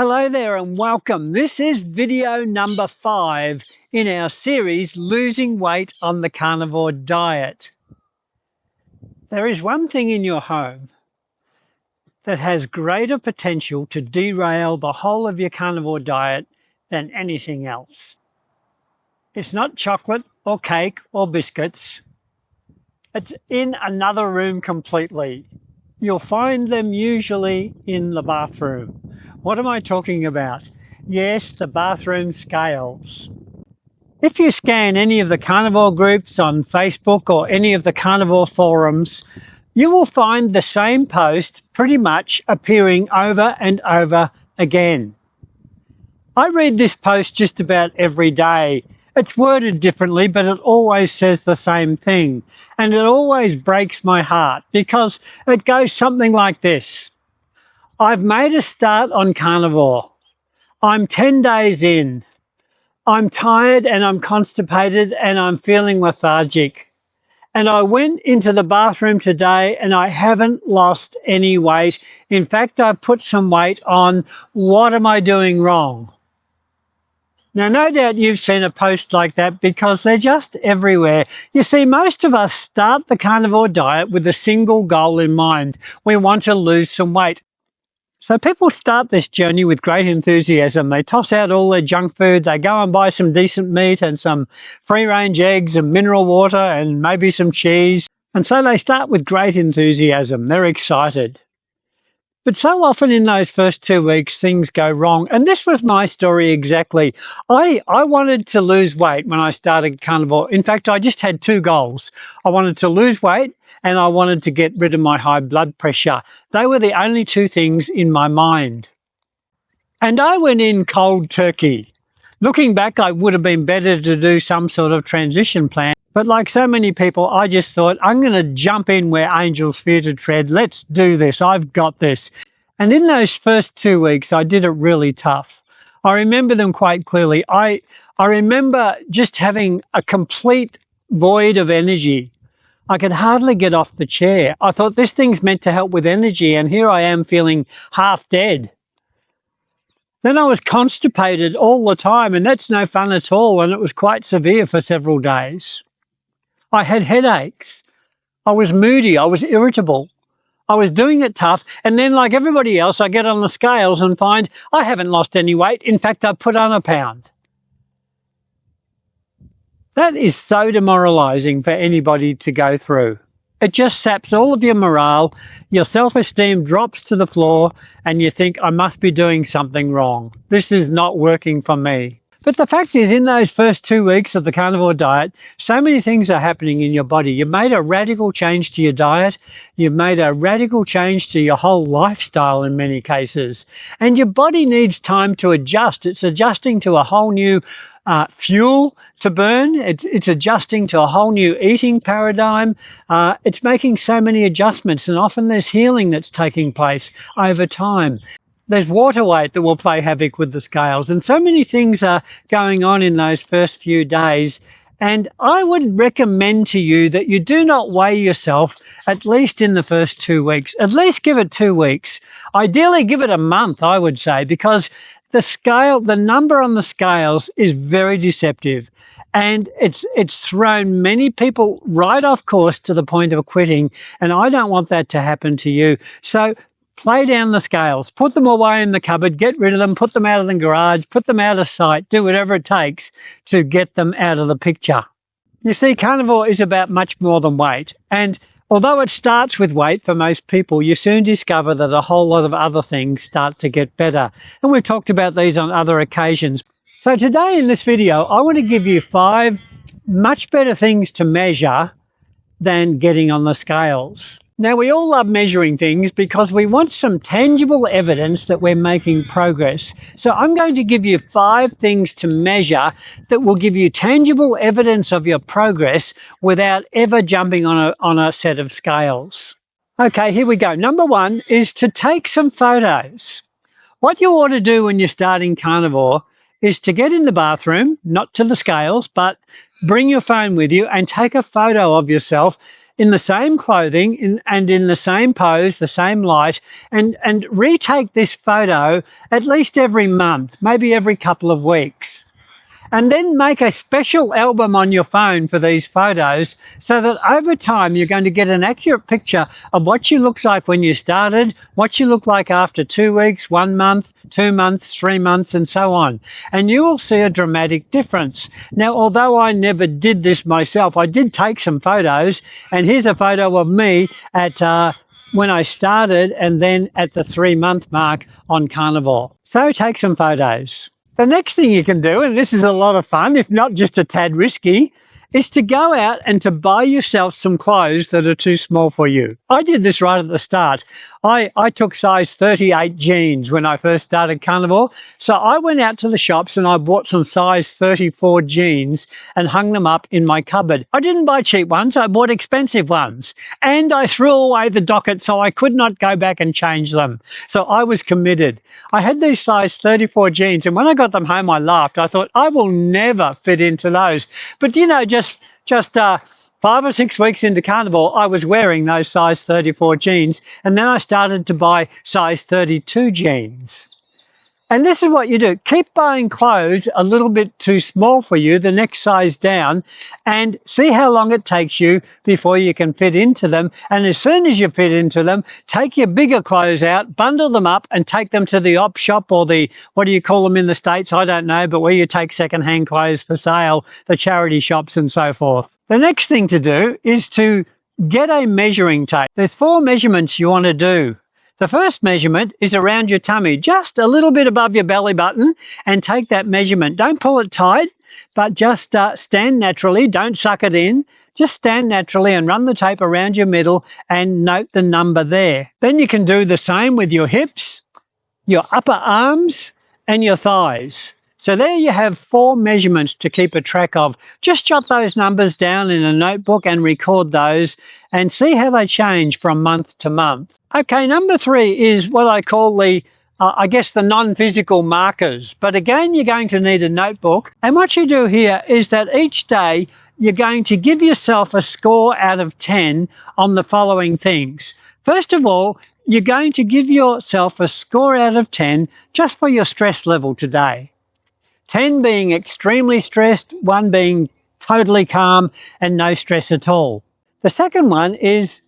Hello there and welcome. This is video number 5 in our series, Losing Weight on the Carnivore Diet. There is one thing in your home that has greater potential to derail the whole of your carnivore diet than anything else. It's not chocolate or cake or biscuits. It's in another room completely. You'll find them usually in the bathroom. What am I talking about? Yes, the bathroom scales. If you scan any of the carnivore groups on Facebook or any of the carnivore forums, you will find the same post pretty much appearing over and over again. I read this post just about every day. It's worded differently, but it always says the same thing. And it always breaks my heart because it goes something like this. I've made a start on carnivore. I'm 10 days in. I'm tired and I'm constipated and I'm feeling lethargic. And I went into the bathroom today and I haven't lost any weight. In fact, I put some weight on. What am I doing wrong? Now, no doubt you've seen a post like that because they're just everywhere. You see, most of us start the carnivore diet with a single goal in mind. We want to lose some weight. So people start this journey with great enthusiasm. They toss out all their junk food. They go and buy some decent meat and some free-range eggs and mineral water and maybe some cheese. And so they start with great enthusiasm. They're excited. But so often in those first 2 weeks, things go wrong. And this was my story exactly. I wanted to lose weight when I started carnivore. In fact, I just had 2 goals. I wanted to lose weight and I wanted to get rid of my high blood pressure. They were the only 2 things in my mind. And I went in cold turkey. Looking back, I would have been better to do some sort of transition plan. But like so many people, I just thought, I'm going to jump in where angels fear to tread. Let's do this. I've got this. And in those first 2 weeks, I did it really tough. I remember them quite clearly. I remember just having a complete void of energy. I could hardly get off the chair. I thought this thing's meant to help with energy, and here I am feeling half dead. Then I was constipated all the time, and that's no fun at all, and it was quite severe for several days. I had headaches. I was moody. I was irritable. I was doing it tough. And then, like everybody else, I get on the scales and find I haven't lost any weight. In fact, I put on a pound. That is so demoralizing for anybody to go through. It just saps all of your morale. Your self-esteem drops to the floor and you think, I must be doing something wrong. This is not working for me. But the fact is, in those first 2 weeks of the carnivore diet, so many things are happening in your body. You've made a radical change to your diet. You've made a radical change to your whole lifestyle in many cases. And your body needs time to adjust. It's adjusting to a whole new fuel to burn. It's adjusting to a whole new eating paradigm. It's making so many adjustments, and often there's healing that's taking place over time. There's water weight that will play havoc with the scales, and so many things are going on in those first few days. And I would recommend to you that you do not weigh yourself at least in the first 2 weeks. At least give it 2 weeks. Ideally, give it a month, I would say, because the number on the scales is very deceptive. And it's thrown many people right off course to the point of quitting. And I don't want that to happen to you. So play down the scales, put them away in the cupboard, get rid of them, put them out of the garage, put them out of sight, do whatever it takes to get them out of the picture. You see, carnivore is about much more than weight. And although it starts with weight for most people, you soon discover that a whole lot of other things start to get better. And we've talked about these on other occasions. So today in this video, I want to give you 5 much better things to measure than getting on the scales. Now, we all love measuring things because we want some tangible evidence that we're making progress. So I'm going to give you 5 things to measure that will give you tangible evidence of your progress without ever jumping on a set of scales. Okay, here we go. Number 1 is to take some photos. What you ought to do when you're starting carnivore is to get in the bathroom, not to the scales, but bring your phone with you and take a photo of yourself in the same clothing and in the same pose, the same light, and retake this photo at least every month, maybe every couple of weeks. And then make a special album on your phone for these photos so that over time you're going to get an accurate picture of what you looked like when you started, what you look like after 2 weeks, 1 month, 2 months, 3 months, and so on. And you will see a dramatic difference. Now, although I never did this myself, I did take some photos, and here's a photo of me at when I started and then at the 3-month mark on Carnivore. So take some photos. The next thing you can do, and this is a lot of fun, if not just a tad risky, is to go out and to buy yourself some clothes that are too small for you. I did this right at the start. I took size 38 jeans when I first started Carnivore. So I went out to the shops and I bought some size 34 jeans and hung them up in my cupboard. I didn't buy cheap ones, I bought expensive ones. And I threw away the docket so I could not go back and change them. So I was committed. I had these size 34 jeans, and when I got them home, I laughed. I thought, I will never fit into those. But you know, just 5 or 6 weeks into Carnivore, I was wearing those size 34 jeans, and then I started to buy size 32 jeans. And this is what you do. Keep buying clothes a little bit too small for you, the next size down, and see how long it takes you before you can fit into them. And as soon as you fit into them, take your bigger clothes out, bundle them up, and take them to the op shop or the, what do you call them in the States? I don't know, but where you take secondhand clothes for sale, the charity shops and so forth. The next thing to do is to get a measuring tape. There's 4 measurements you want to do. The first measurement is around your tummy, just a little bit above your belly button, and take that measurement. Don't pull it tight, but just stand naturally. Don't suck it in. Just stand naturally and run the tape around your middle and note the number there. Then you can do the same with your hips, your upper arms, and your thighs. So there you have 4 measurements to keep a track of. Just jot those numbers down in a notebook and record those and see how they change from month to month. Okay, number 3 is what I call the, the non-physical markers. But again, you're going to need a notebook. And what you do here is that each day you're going to give yourself a score out of 10 on the following things. First of all, you're going to give yourself a score out of 10 just for your stress level today. 10 being extremely stressed, 1 being totally calm and no stress at all. The second one is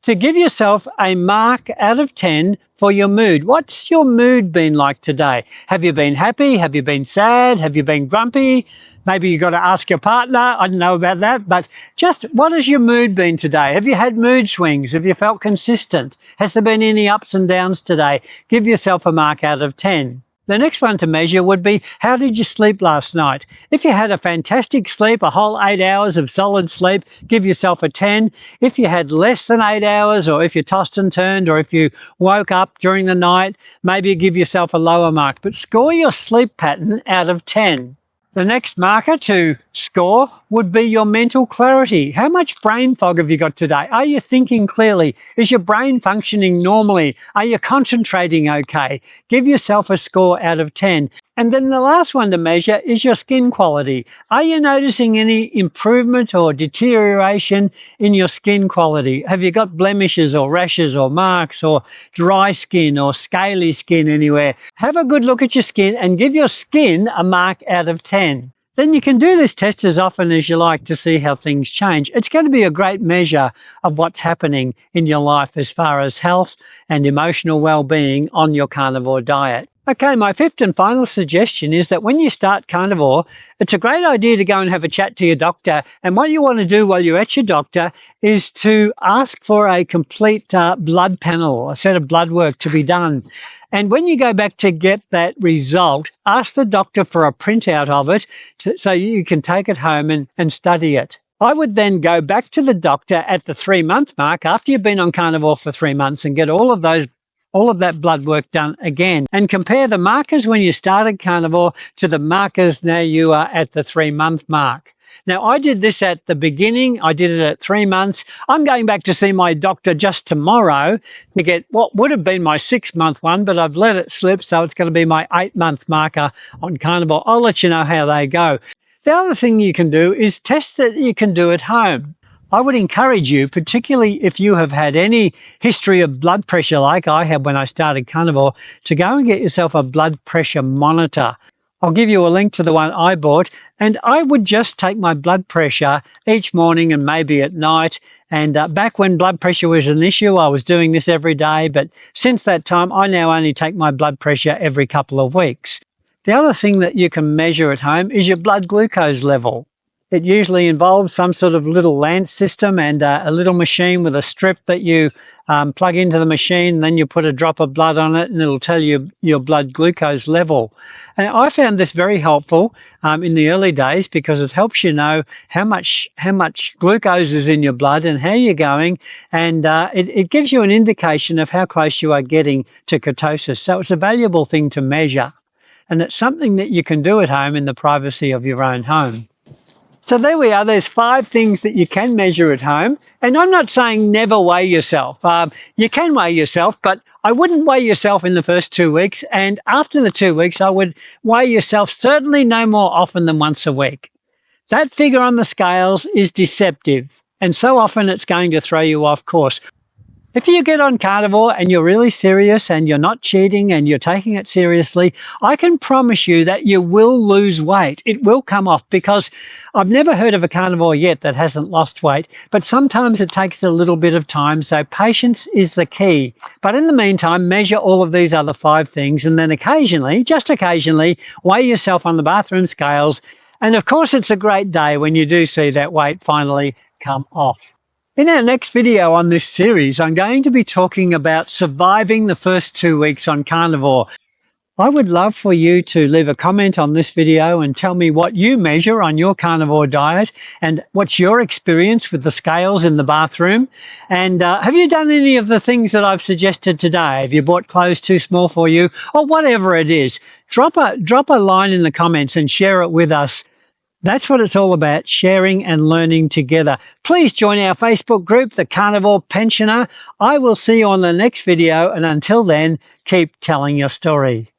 to give yourself a mark out of 10 for your mood. What's your mood been like today? Have you been happy? Have you been sad? Have you been grumpy? Maybe you've got to ask your partner. I don't know about that, but just what has your mood been today? Have you had mood swings? Have you felt consistent? Has there been any ups and downs today? Give yourself a mark out of 10. The next one to measure would be, how did you sleep last night? If you had a fantastic sleep, a whole 8 hours of solid sleep, give yourself a 10. If you had less than 8 hours, or if you tossed and turned, or if you woke up during the night, maybe give yourself a lower mark. But score your sleep pattern out of 10. The next marker to score would be your mental clarity. How much brain fog have you got today? Are you thinking clearly? Is your brain functioning normally? Are you concentrating okay? Give yourself a score out of 10. And then the last one to measure is your skin quality. Are you noticing any improvement or deterioration in your skin quality? Have you got blemishes or rashes or marks or dry skin or scaly skin anywhere? Have a good look at your skin and give your skin a mark out of 10. Then you can do this test as often as you like to see how things change. It's going to be a great measure of what's happening in your life as far as health and emotional well-being on your carnivore diet. Okay, my 5th and final suggestion is that when you start Carnivore, it's a great idea to go and have a chat to your doctor. And what you want to do while you're at your doctor is to ask for a complete blood panel, a set of blood work to be done. And when you go back to get that result, ask the doctor for a printout of it so you can take it home and study it. I would then go back to the doctor at the 3-month mark after you've been on Carnivore for 3 months and get all of that blood work done again and compare the markers when you started Carnivore to the markers now you are at the 3-month mark. Now, I did this at the beginning. I did it at 3 months. I'm going back to see my doctor just tomorrow to get what would have been my 6-month one, but I've let it slip, so it's going to be my 8-month marker on Carnivore. I'll let you know how they go. The other thing you can do is test that you can do at home. I would encourage you, particularly if you have had any history of blood pressure like I had when I started Carnivore, to go and get yourself a blood pressure monitor. I'll give you a link to the one I bought, and I would just take my blood pressure each morning and maybe at night. And back when blood pressure was an issue, I was doing this every day, but since that time, I now only take my blood pressure every couple of weeks. The other thing that you can measure at home is your blood glucose level. It usually involves some sort of little lance system and a little machine with a strip that you plug into the machine. Then you put a drop of blood on it and it'll tell you your blood glucose level. And I found this very helpful in the early days because it helps you know how much glucose is in your blood and how you're going. And it gives you an indication of how close you are getting to ketosis. So it's a valuable thing to measure. And it's something that you can do at home in the privacy of your own home. So there we are. There's 5 things that you can measure at home. And I'm not saying never weigh yourself. You can weigh yourself, but I wouldn't weigh yourself in the first 2 weeks. And after the 2 weeks, I would weigh yourself certainly no more often than once a week. That figure on the scales is deceptive. And so often it's going to throw you off course. If you get on Carnivore and you're really serious and you're not cheating and you're taking it seriously, I can promise you that you will lose weight. It will come off, because I've never heard of a carnivore yet that hasn't lost weight, but sometimes it takes a little bit of time, so patience is the key. But in the meantime, measure all of these other 5 things, and then occasionally, just occasionally, weigh yourself on the bathroom scales. And of course, it's a great day when you do see that weight finally come off. In our next video on this series, I'm going to be talking about surviving the first 2 weeks on Carnivore. I would love for you to leave a comment on this video and tell me what you measure on your Carnivore diet and what's your experience with the scales in the bathroom. And have you done any of the things that I've suggested today? Have you bought clothes too small for you, or whatever it is? Drop a line in the comments and share it with us. That's what it's all about, sharing and learning together. Please join our Facebook group, The Carnivore Pensioner. I will see you on the next video, and until then, keep telling your story.